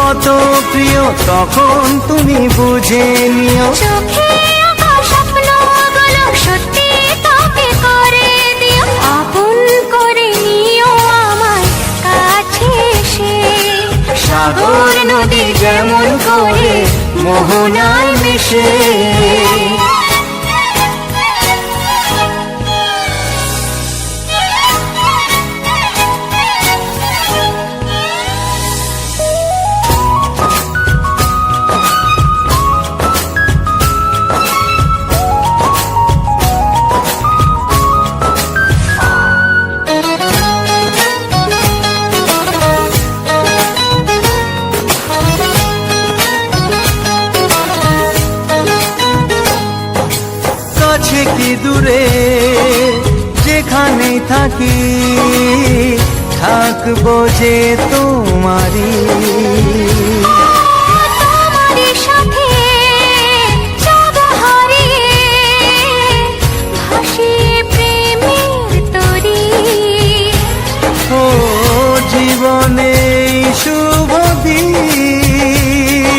কত প্রিয় তখন তুমি বুঝে নিও। চোখে আঁকা স্বপ্নগুলো সত্যি তোকে করে দিও, আপন করে নিও আমার কাছে এসে। সাগর নদী যেমন করে মোহনায় মিশে। কাছে কি দূরে যেখানে থাকি, থাকবো যে তোমারি।